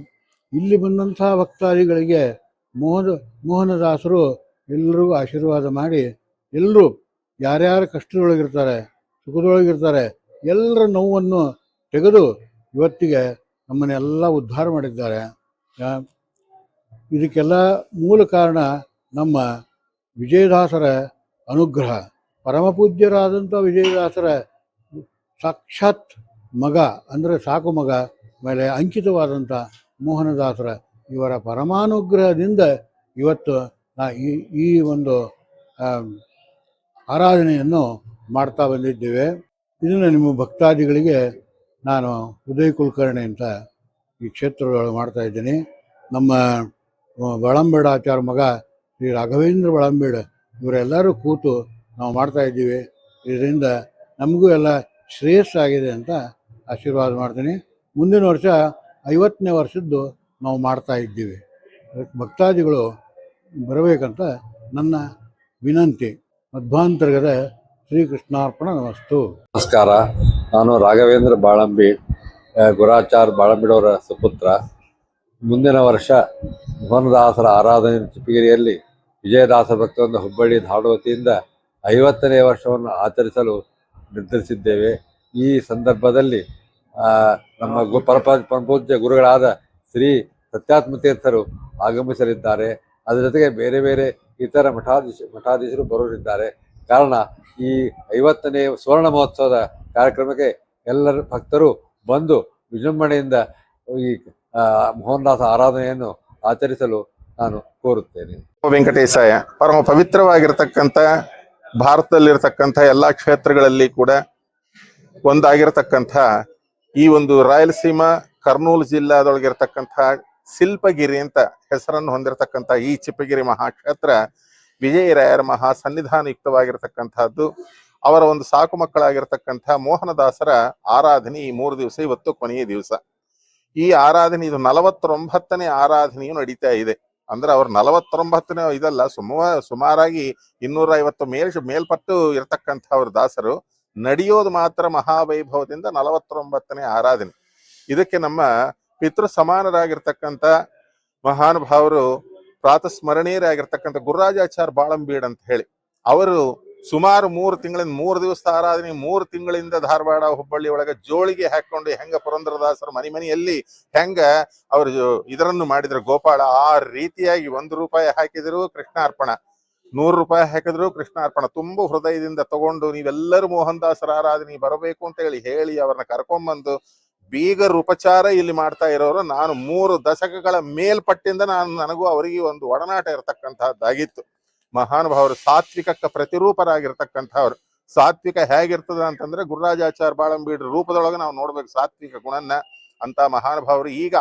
ಇಲ್ಲಿ ಬಂದಂಥ ಭಕ್ತಾದಿಗಳಿಗೆ ಮೋಹನದಾಸರು ಎಲ್ಲರಿಗೂ ಆಶೀರ್ವಾದ ಮಾಡಿ, ಎಲ್ಲರೂ ಯಾರ್ಯಾರು ಕಷ್ಟದೊಳಗಿರ್ತಾರೆ, ಸುಖದೊಳಗಿರ್ತಾರೆ, ಎಲ್ಲರ ನೋವನ್ನು ತೆಗೆದು ಇವತ್ತಿಗೆ ನಮ್ಮನ್ನೆಲ್ಲ ಉದ್ಧಾರ ಮಾಡಿದ್ದಾರೆ. ಇದಕ್ಕೆಲ್ಲ ಮೂಲ ಕಾರಣ ನಮ್ಮ ವಿಜಯದಾಸರ ಅನುಗ್ರಹ. ಪರಮಪೂಜ್ಯರಾದಂಥ ವಿಜಯದಾಸರ ಸಾಕ್ಷಾತ್ ಮಗ ಅಂದರೆ ಸಾಕು ಮಗ ಮೇಲೆ ಅಂಕಿತವಾದಂಥ ಮೋಹನದಾಸರ ಇವರ ಪರಮಾನುಗ್ರಹದಿಂದ ಇವತ್ತು ಈ ಒಂದು ಆರಾಧನೆಯನ್ನು ಮಾಡ್ತಾ ಬಂದಿದ್ದೇವೆ. ಇದನ್ನು ನಿಮ್ಮ ಭಕ್ತಾದಿಗಳಿಗೆ ನಾನು ಉದಯ ಕುಲಕರ್ಣಿ ಅಂತ ಈ ಕ್ಷೇತ್ರದೊಳಗೆ ಮಾಡ್ತಾ ಇದ್ದೀನಿ. ನಮ್ಮ ಬಳಂಬೇಡ ಆಚಾರ್ಯ ಮಗ ಶ್ರೀ ರಾಘವೇಂದ್ರ ಬಳಂಬೇಡ ಇವರೆಲ್ಲರೂ ಕೂತು ನಾವು ಮಾಡ್ತಾ ಇದ್ದೀವಿ. ಇದರಿಂದ ನಮಗೂ ಎಲ್ಲ ಶ್ರೇಯಸ್ಸಾಗಿದೆ ಅಂತ ಆಶೀರ್ವಾದ ಮಾಡ್ತೀನಿ. ಮುಂದಿನ ವರ್ಷ 50ನೇ ವರ್ಷದ್ದು ನಾವು ಮಾಡ್ತಾ ಇದ್ದೀವಿ. ಭಕ್ತಾದಿಗಳು ಬರಬೇಕಂತ ನನ್ನ ವಿನಂತಿ. ಮಧ್ವಾಂತರ್ಗದ ಶ್ರೀಕೃಷ್ಣಾರ್ಪಣ ನಮಸ್ತು. ನಮಸ್ಕಾರ. ನಾನು ರಾಘವೇಂದ್ರ ಬಾಳಂಬೀಡ್, ಗುರಾಚಾರ್ಯ ಬಾಳಂಬೀಡವರ ಸುಪುತ್ರ. ಮುಂದಿನ ವರ್ಷ ಮೋಹನದಾಸರ ಆರಾಧನೆ ಚಿಪ್ಪಗಿರಿಯಲ್ಲಿ ವಿಜಯದಾಸ ಭಕ್ತವೃಂದ ಹುಬ್ಬಳ್ಳಿ ಧಾರವಾಡ ವತಿಯಿಂದ 50ನೇ ವರ್ಷವನ್ನು ಆಚರಿಸಲು ನಿರ್ಧರಿಸಿದ್ದೇವೆ. ಈ ಸಂದರ್ಭದಲ್ಲಿ ನಮ್ಮ ಪರಮಪೂಜ್ಯ ಗುರುಗಳಾದ ಶ್ರೀ ಸತ್ಯಾತ್ಮತೀರ್ಥರು ಆಗಮಿಸಲಿದ್ದಾರೆ. ಅದರ ಜೊತೆಗೆ ಬೇರೆ ಬೇರೆ ಇತರ ಮಠಾಧೀಶರು ಬರೋರಿದ್ದಾರೆ. ಕಾರಣ ಈ 50ನೇ ಸುವರ್ಣ ಮಹೋತ್ಸವದ ಕಾರ್ಯಕ್ರಮಕ್ಕೆ ಎಲ್ಲರ ಭಕ್ತರು ಬಂದು ವಿಜೃಂಭಣೆಯಿಂದ ಈ ಮೋಹನದಾಸ ಆರಾಧನೆಯನ್ನು ಆಚರಿಸಲು ನಾನು ಕೋರುತ್ತೇನೆ. ವೆಂಕಟೇಶಾಯ. ಪರಮ ಪವಿತ್ರವಾಗಿರತಕ್ಕಂಥ ಭಾರತದಲ್ಲಿರತಕ್ಕಂಥ ಎಲ್ಲ ಕ್ಷೇತ್ರಗಳಲ್ಲಿ ಕೂಡ ಒಂದಾಗಿರತಕ್ಕಂಥ ಈ ಒಂದು ರಾಯಲಸೀಮಾ ಕರ್ನೂಲು ಜಿಲ್ಲಾದೊಳಗಿರತಕ್ಕಂಥ ಶಿಲ್ಪಗಿರಿ ಅಂತ ಹೆಸರನ್ನು ಹೊಂದಿರತಕ್ಕಂಥ ಈ ಚಿಪ್ಪಗಿರಿ ಮಹಾಕ್ಷೇತ್ರ ವಿಜಯರಾಯರ ಮಹಾ ಸನ್ನಿಧಾನ ಯುಕ್ತವಾಗಿರತಕ್ಕಂಥದ್ದು. ಅವರ ಒಂದು ಸಾಕು ಮಕ್ಕಳಾಗಿರ್ತಕ್ಕಂಥ ಮೋಹನದಾಸರ ಆರಾಧನೆ ಈ 3 ದಿವಸ, ಇವತ್ತು ಕೊನೆಯ ದಿವಸ. ಈ ಆರಾಧನೆ ಇದು 49ನೇ ಆರಾಧನೆಯು ನಡೀತಾ ಇದೆ. ಅಂದ್ರೆ ಅವ್ರು 49ನೇ ಇದಲ್ಲ, ಸುಮಾರಾಗಿ 250 ಮೇಲ್ಪಟ್ಟು ಇರತಕ್ಕಂಥ ಅವ್ರ ದಾಸರು. ನಡೆಯೋದು ಮಾತ್ರ ಮಹಾವೈಭವದಿಂದ 49ನೇ ಆರಾಧನೆ. ಇದಕ್ಕೆ ನಮ್ಮ ಪಿತೃ ಸಮಾನರಾಗಿರ್ತಕ್ಕಂಥ ಮಹಾನುಭಾವರು ಪ್ರಾತಸ್ಮರಣೀಯರಾಗಿರ್ತಕ್ಕಂಥ ಗುರುರಾಜಾಚಾರ್ಯ ಬಾಳಂಬೀಡ್ ಅಂತ ಹೇಳಿ ಅವರು ಸುಮಾರು 3 ತಿಂಗಳಿಂದ 3 ದಿವಸದ ಆರಾಧನೆ, 3 ತಿಂಗಳಿಂದ ಧಾರವಾಡ ಹುಬ್ಬಳ್ಳಿ ಒಳಗೆ ಜೋಳಿಗೆ ಹಾಕೊಂಡು ಹೆಂಗ ಪುರಂದರದಾಸರ ಮನೆಯಲ್ಲಿ ಹೆಂಗ ಅವರು ಇದರನ್ನು ಮಾಡಿದ್ರು ಗೋಪಾಳ, ಆ ರೀತಿಯಾಗಿ 1 ರೂಪಾಯಿ ಹಾಕಿದ್ರು ಕೃಷ್ಣಾರ್ಪಣ, 100 ರೂಪಾಯಿ ಹಾಕಿದ್ರು ಕೃಷ್ಣಾರ್ಪಣ, ತುಂಬ ಹೃದಯದಿಂದ ತಗೊಂಡು ನೀವೆಲ್ಲರೂ ಮೋಹನದಾಸರ ಆರಾಧನೆ ಬರಬೇಕು ಅಂತ ಹೇಳಿ ಅವ್ರನ್ನ ಕರ್ಕೊಂಡ್ಬಂದು ಬೀಗರ ಉಪಚಾರ ಇಲ್ಲಿ ಮಾಡ್ತಾ ಇರೋರು. ನಾನು 3 ದಶಕಗಳ ಮೇಲ್ಪಟ್ಟಿಂದ ನನಗೂ ಅವರಿಗೆ ಒಂದು ಒಡನಾಟ ಇರತಕ್ಕಂತಹದ್ದಾಗಿತ್ತು. ಮಹಾನುಭಾವರು, ಸಾತ್ವಿಕಕ್ಕೆ ಪ್ರತಿರೂಪರಾಗಿರ್ತಕ್ಕಂಥವ್ರು. ಸಾತ್ವಿಕ ಹೇಗಿರ್ತದ ಅಂತಂದ್ರೆ ಗುರುರಾಜಾಚಾರ್ಯ ಬಾಳಂಬೀಡ್ರ ರೂಪದೊಳಗೆ ನಾವು ನೋಡ್ಬೇಕು ಸಾತ್ವಿಕ ಗುಣನ್ನ. ಅಂತ ಮಹಾನುಭಾವರು ಈಗ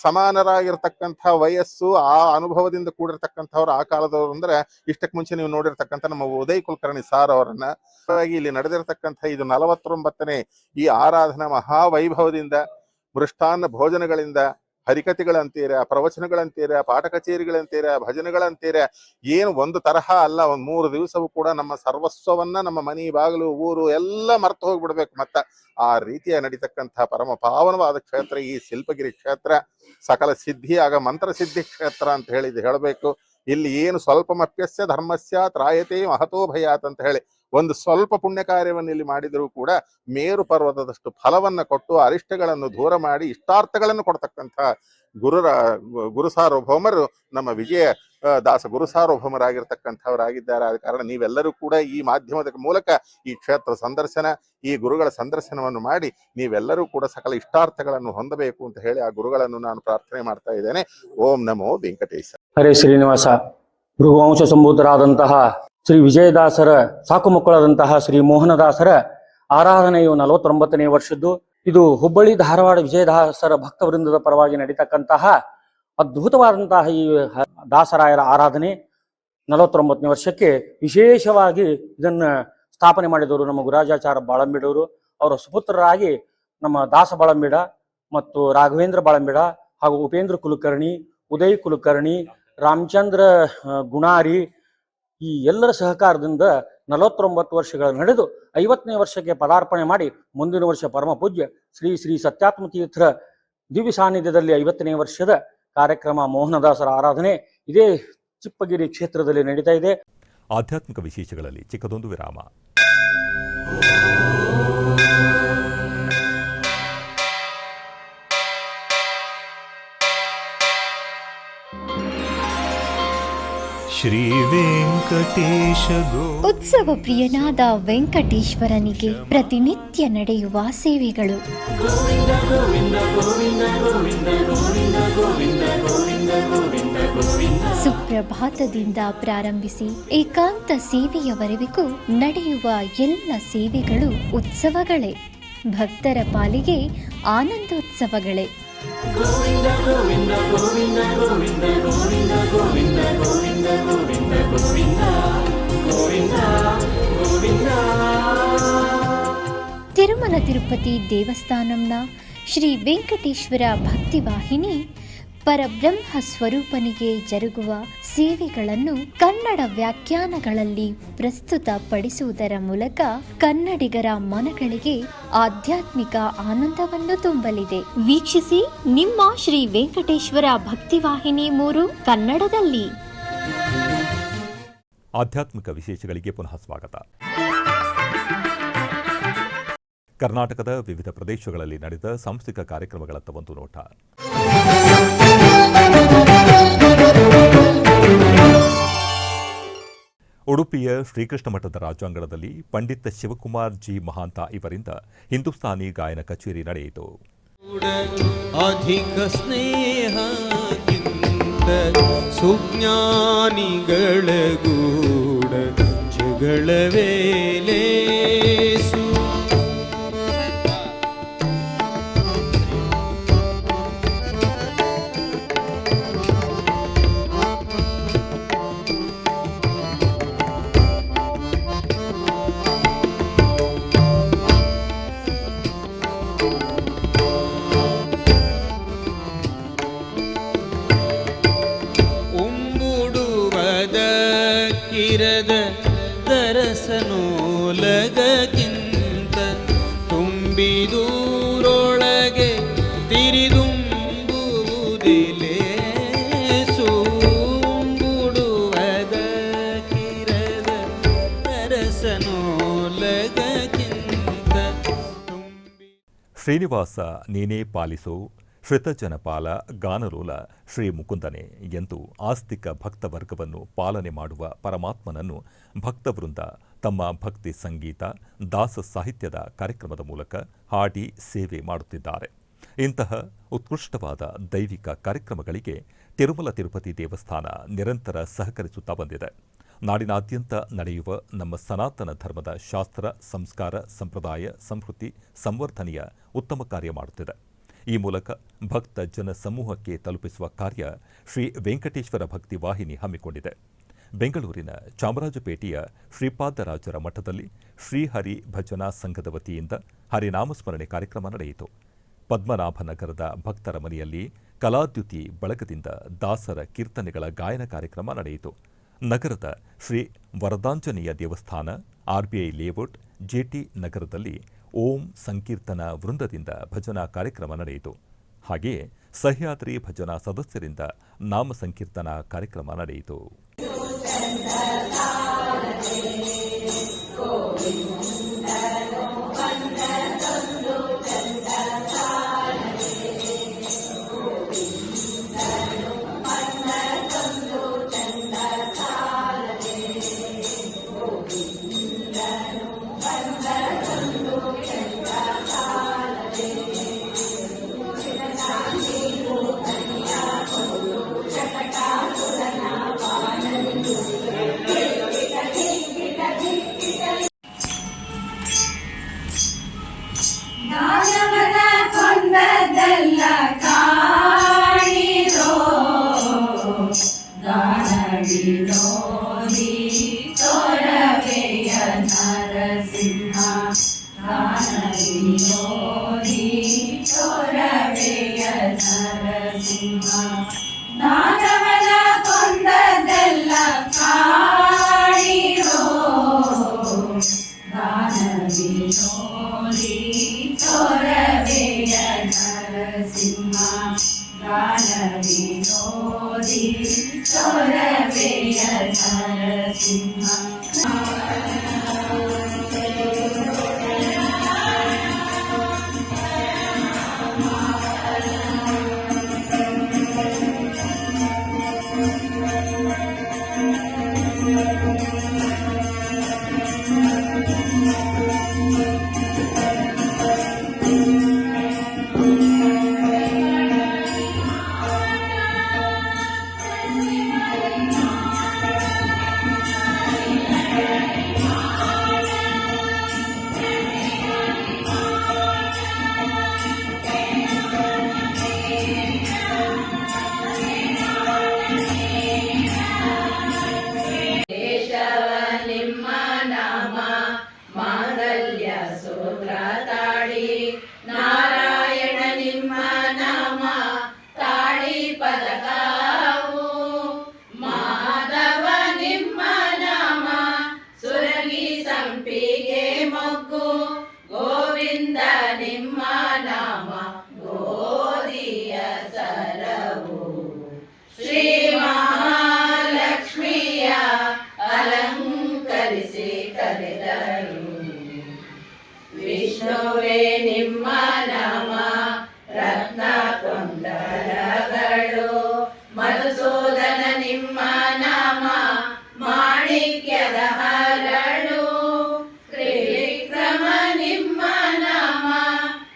ಸಮಾನರಾಗಿರ್ತಕ್ಕಂಥ ವಯಸ್ಸು, ಆ ಅನುಭವದಿಂದ ಕೂಡಿರ್ತಕ್ಕಂಥವ್ರು ಆ ಕಾಲದವ್ರು. ಅಂದ್ರೆ ಇಷ್ಟಕ್ಕೆ ಮುಂಚೆ ನೀವು ನೋಡಿರ್ತಕ್ಕಂಥ ನಮ್ಮ ಉದಯ್ ಕುಲಕರ್ಣಿ ಸಾರ್ ಅವರನ್ನ. ಇಲ್ಲಿ ನಡೆದಿರ್ತಕ್ಕಂಥ ಇದು 49ನೇ ಈ ಆರಾಧನಾ ಮಹಾವೈಭವದಿಂದ, ಮೃಷ್ಟಾನ್ನ ಭೋಜನಗಳಿಂದ, ಹರಿಕಥೆಗಳಂತೀರ, ಪ್ರವಚನಗಳಂತೀರ, ಪಾಠ ಕಚೇರಿಗಳಂತೀರ, ಭಜನೆಗಳಂತೀರ, ಏನು ಒಂದು ತರಹ ಅಲ್ಲ. 3 ದಿವಸವೂ ಕೂಡ ನಮ್ಮ ಸರ್ವಸ್ವವನ್ನ, ನಮ್ಮ ಮನೆ ಬಾಗಿಲು ಊರು ಎಲ್ಲ ಮರ್ತು ಹೋಗ್ಬಿಡ್ಬೇಕು. ಮತ್ತ ಆ ರೀತಿಯ ನಡೀತಕ್ಕಂಥ ಪರಮ ಪಾವನವಾದ ಕ್ಷೇತ್ರ ಈ ಶಿಲ್ಪಗಿರಿ ಕ್ಷೇತ್ರ. ಸಕಲ ಸಿದ್ಧಿಯಾಗ ಮಂತ್ರ ಸಿದ್ಧಿ ಕ್ಷೇತ್ರ ಅಂತ ಹೇಳಬೇಕು. ಇಲ್ಲಿ ಏನು ಸ್ವಲ್ಪಮಪ್ಯಸ್ಯ ಧರ್ಮಸ್ಯ ತ್ರಾಯತೆ ಮಹತೋ ಭಯಾತ್ ಅಂತ ಹೇಳಿ ಒಂದು ಸ್ವಲ್ಪ ಪುಣ್ಯ ಕಾರ್ಯವನ್ನು ಇಲ್ಲಿ ಮಾಡಿದರೂ ಕೂಡ ಮೇರು ಪರ್ವತದಷ್ಟು ಫಲವನ್ನ ಕೊಟ್ಟು ಅರಿಷ್ಟಗಳನ್ನು ದೂರ ಮಾಡಿ ಇಷ್ಟಾರ್ಥಗಳನ್ನು ಕೊಡ್ತಕ್ಕಂಥ ಗುರುಸಾರ್ವಭೌಮರು ನಮ್ಮ ವಿಜಯ ದಾಸ ಗುರುಸಾರ್ವಭೌಮರಾಗಿರ್ತಕ್ಕಂಥವರಾಗಿದ್ದಾರೆ. ಆದ ಕಾರಣ ನೀವೆಲ್ಲರೂ ಕೂಡ ಈ ಮಾಧ್ಯಮದ ಮೂಲಕ ಈ ಕ್ಷೇತ್ರ ಸಂದರ್ಶನ, ಈ ಗುರುಗಳ ಸಂದರ್ಶನವನ್ನು ಮಾಡಿ ನೀವೆಲ್ಲರೂ ಕೂಡ ಸಕಲ ಇಷ್ಟಾರ್ಥಗಳನ್ನು ಹೊಂದಬೇಕು ಅಂತ ಹೇಳಿ ಆ ಗುರುಗಳನ್ನು ನಾನು ಪ್ರಾರ್ಥನೆ ಮಾಡ್ತಾ ಇದ್ದೇನೆ. ಓಂ ನಮೋ ವೆಂಕಟೇಶ. ಹರೇ ಶ್ರೀನಿವಾಸ. ಭೃಗುವಂಶ ಸಂಭೂತರಾದಂತಹ ಶ್ರೀ ವಿಜಯದಾಸರ ಸಾಕು ಮಕ್ಕಳಾದಂತಹ ಶ್ರೀ ಮೋಹನದಾಸರ ಆರಾಧನೆಯು 49ನೇ ವರ್ಷದ್ದು. ಇದು ಹುಬ್ಬಳ್ಳಿ ಧಾರವಾಡ ವಿಜಯದಾಸರ ಭಕ್ತವೃಂದದ ಪರವಾಗಿ ನಡೀತಕ್ಕಂತಹ ಅದ್ಭುತವಾದಂತಹ ಈ ದಾಸರಾಯರ ಆರಾಧನೆ 49ನೇ ವರ್ಷಕ್ಕೆ ವಿಶೇಷವಾಗಿ ಇದನ್ನ ಸ್ಥಾಪನೆ ಮಾಡಿದವರು ನಮ್ಮ ಗುರುರಾಜಾಚಾರ್ಯ ಬಾಳಂಬೀಡವರು. ಅವರ ಸುಪುತ್ರರಾಗಿ ನಮ್ಮ ದಾಸ ಬಾಳಂಬೀಡ ಮತ್ತು ರಾಘವೇಂದ್ರ ಬಾಳಂಬೀಡ ಹಾಗೂ ಉಪೇಂದ್ರ ಕುಲಕರ್ಣಿ, ಉದಯ್ ಕುಲಕರ್ಣಿ, ರಾಮಚಂದ್ರ ಗುಣಾರಿ ಈ ಎಲ್ಲರ ಸಹಕಾರದಿಂದ 49 ವರ್ಷಗಳು ನಡೆದು 50ನೇ ವರ್ಷಕ್ಕೆ ಪದಾರ್ಪಣೆ ಮಾಡಿ ಮುಂದಿನ ವರ್ಷ ಪರಮ ಪೂಜ್ಯ ಶ್ರೀ ಶ್ರೀ ಸತ್ಯಾತ್ಮ ತೀರ್ಥರ ದಿವ್ಯ ಸಾನ್ನಿಧ್ಯದಲ್ಲಿ 50ನೇ ವರ್ಷದ ಕಾರ್ಯಕ್ರಮ ಮೋಹನದಾಸರ ಆರಾಧನೆ ಇದೇ ಚಿಪ್ಪಗಿರಿ ಕ್ಷೇತ್ರದಲ್ಲಿ ನಡೀತಾ ಇದೆ. ಆಧ್ಯಾತ್ಮಿಕ ವಿಶೇಷಗಳಲ್ಲಿ ಚಿಕ್ಕದೊಂದು ವಿರಾಮ. ಶ್ರೀ ವೆಂಕಟೇಶ ಉತ್ಸವ ಪ್ರಿಯನಾದ ವೆಂಕಟೇಶ್ವರನಿಗೆ ಪ್ರತಿನಿತ್ಯ ನಡೆಯುವ ಸೇವೆಗಳು. ಸುಪ್ರಭಾತದಿಂದ ಪ್ರಾರಂಭಿಸಿ ಏಕಾಂತ ಸೇವೆಯವರೆಗೂ ನಡೆಯುವ ಎಲ್ಲ ಸೇವೆಗಳು ಉತ್ಸವಗಳೇ. ಭಕ್ತರ ಪಾಲಿಗೆ ಆನಂದೋತ್ಸವಗಳೇ. ತಿರುಮಲ ತಿರುಪತಿ ದೇವಸ್ಥಾನಂನ ಶ್ರೀ ವೆಂಕಟೇಶ್ವರ ಭಕ್ತಿವಾಹಿನಿ ಪರಬ್ರಹ್ಮ ಸ್ವರೂಪನಿಗೆ ಜರುಗುವ ಸೇವೆಗಳನ್ನು ಕನ್ನಡ ವ್ಯಾಖ್ಯಾನಗಳಲ್ಲಿ ಪ್ರಸ್ತುತಪಡಿಸುವುದರ ಮೂಲಕ ಕನ್ನಡಿಗರ ಮನಗಳಿಗೆ ಆಧ್ಯಾತ್ಮಿಕ ಆನಂದವನ್ನು ತುಂಬಲಿದೆ. ವೀಕ್ಷಿಸಿ ನಿಮ್ಮ ಶ್ರೀ ವೆಂಕಟೇಶ್ವರ ಭಕ್ತಿವಾಹಿನಿ 3 ಕನ್ನಡದಲ್ಲಿ. ಆಧ್ಯಾತ್ಮಿಕ ವಿಶೇಷಗಳಿಗೆ ಪುನಃ ಸ್ವಾಗತ. ಕರ್ನಾಟಕದ ವಿವಿಧ ಪ್ರದೇಶಗಳಲ್ಲಿ ನಡೆದ ಸಾಂಸ್ಥಿಕ ಕಾರ್ಯಕ್ರಮಗಳತ್ತ ಒಂದು ನೋಟ. ಉಡುಪಿಯ ಶ್ರೀಕೃಷ್ಣ ಮಠದ ರಾಜಾಂಗಣದಲ್ಲಿ ಪಂಡಿತ ಶಿವಕುಮಾರ್ ಜಿ ಮಹಾಂತ ಇವರಿಂದ ಹಿಂದೂಸ್ತಾನಿ ಗಾಯನ ಕಚೇರಿ ನಡೆಯಿತು. ಅಧಿಕ ಸ್ನೇಹ ಸುಜ್ಞಾನಿಗಳ ಗೂಢ ಜಗಳ ವೇಲೇಸು ದರಸನೋಲಗಕ್ಕಿಂತ ತುಂಬಿದೂರೊಳಗೆ ತಿರಿದುಂಬುವುದಿಲೆ ಸೂಂಬುಡುವದ ಕಿರದ ದರಸನೋಲಗಕ್ಕಿಂತ ಶ್ರೀನಿವಾಸ ನೀನೇ ಪಾಲಿಸೋ ಶ್ರಿತಜನಪಾಲ ಗಾನಲೋಲ ಶ್ರೀ ಮುಕುಂದನೆ ಎಂದು ಆಸ್ತಿಕ ಭಕ್ತವರ್ಗವನ್ನು ಪಾಲನೆ ಮಾಡುವ ಪರಮಾತ್ಮನನ್ನು ಭಕ್ತವೃಂದ ತಮ್ಮ ಭಕ್ತಿ ಸಂಗೀತ, ದಾಸ ಸಾಹಿತ್ಯದ ಕಾರ್ಯಕ್ರಮದ ಮೂಲಕ ಹಾಡಿ ಸೇವೆ ಮಾಡುತ್ತಿದ್ದಾರೆ. ಇಂತಹ ಉತ್ಕೃಷ್ಟವಾದ ದೈವಿಕ ಕಾರ್ಯಕ್ರಮಗಳಿಗೆ ತಿರುಮಲ ತಿರುಪತಿ ದೇವಸ್ಥಾನ ನಿರಂತರ ಸಹಕರಿಸುತ್ತಾ ಬಂದಿದೆ. ನಾಡಿನಾದ್ಯಂತ ನಡೆಯುವ ನಮ್ಮ ಸನಾತನ ಧರ್ಮದ ಶಾಸ್ತ್ರ, ಸಂಸ್ಕಾರ, ಸಂಪ್ರದಾಯ, ಸಂಸ್ಕೃತಿ ಸಂವರ್ಧನೆಯ ಉತ್ತಮ ಕಾರ್ಯ ಮಾಡುತ್ತಿದೆ. ಈ ಮೂಲಕ ಭಕ್ತ ಜನ ಸಮೂಹಕ್ಕೆ ತಲುಪಿಸುವ ಕಾರ್ಯ ಶ್ರೀ ವೆಂಕಟೇಶ್ವರ ಭಕ್ತಿ ವಾಹಿನಿ ಹಮ್ಮಿಕೊಂಡಿದೆ. ಬೆಂಗಳೂರಿನ ಚಾಮರಾಜಪೇಟೆಯ ಶ್ರೀಪಾದರಾಜರ ಮಠದಲ್ಲಿ ಶ್ರೀಹರಿ ಭಜನಾ ಸಂಘದ ವತಿಯಿಂದ ಹರಿನಾಮಸ್ಮರಣೆ ಕಾರ್ಯಕ್ರಮ ನಡೆಯಿತು. ಪದ್ಮನಾಭನಗರದ ಭಕ್ತರ ಮನೆಯಲ್ಲಿ ಕಲಾದ್ಯುತಿ ಬಳಗದಿಂದ ದಾಸರ ಕೀರ್ತನೆಗಳ ಗಾಯನ ಕಾರ್ಯಕ್ರಮ ನಡೆಯಿತು. ನಗರದ ಶ್ರೀ ವರದಾಂಜನೇಯ ದೇವಸ್ಥಾನ, ಆರ್ಬಿಐ ಲೇಔಟ್, ಜೆಟಿ ನಗರದಲ್ಲಿ ಓಂ ಸಂಕೀರ್ತನಾ ವೃಂದದಿಂದ ಭಜನಾ ಕಾರ್ಯಕ್ರಮ ನಡೆಯಿತು. ಹಾಗೆಯೇ ಸಹ್ಯಾದ್ರಿ ಭಜನಾ ಸದಸ್ಯರಿಂದ ನಾಮ ಸಂಕೀರ್ತನಾ ಕಾರ್ಯಕ್ರಮ ನಡೆಯಿತು. ದಾನವನ ಕೊಂದದಲ್ಲ ಕಾಣಿರೋ ದಾನವಿರೋಧಿ ತೋರವೆಯ ನರಸಿಂಹ ದಾನವಿರೋಧಿ ತೋರವೆಯ ನರಸಿಂಹ ದಾನವನ ಕೊಂದದಲ್ಲ ಕಾಣಿರೋ ದಾನವಿರೋಧಿ ತೋರವೆಯ ನರಸಿಂಹ ದಾನವಿರೋಧಿ ತೋರವೆಯ ನರಸಿಂಹ ವಿಷ್ಣುವೇ ನಿಮ್ಮ ನಾಮ ರತ್ನ ಕೊಂಡಲಗಳು ಮಧುಸೂದನ ನಿಮ್ಮ ನಾಮ ಮಾಣಿಕ್ಯದ ಹರಳು ತ್ರಿವಿಕ್ರಮ ನಿಮ್ಮ ನಾಮ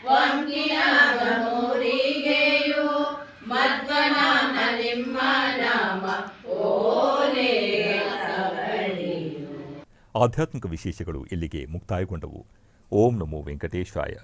ವಂಕಿನಾಗಮೂರಿಗೆಯು ಮಧ್ವನಾಮ ನಿಮ್ಮ ನಾಮ ಓಲೆ ಕವಳಿಯು. ಆಧ್ಯಾತ್ಮಿಕ ವಿಶೇಷಗಳು ಇಲ್ಲಿಗೆ ಮುಕ್ತಾಯಗೊಂಡವು. ಓಂ ನಮೋ ವೆಂಕಟೇಶಾಯ.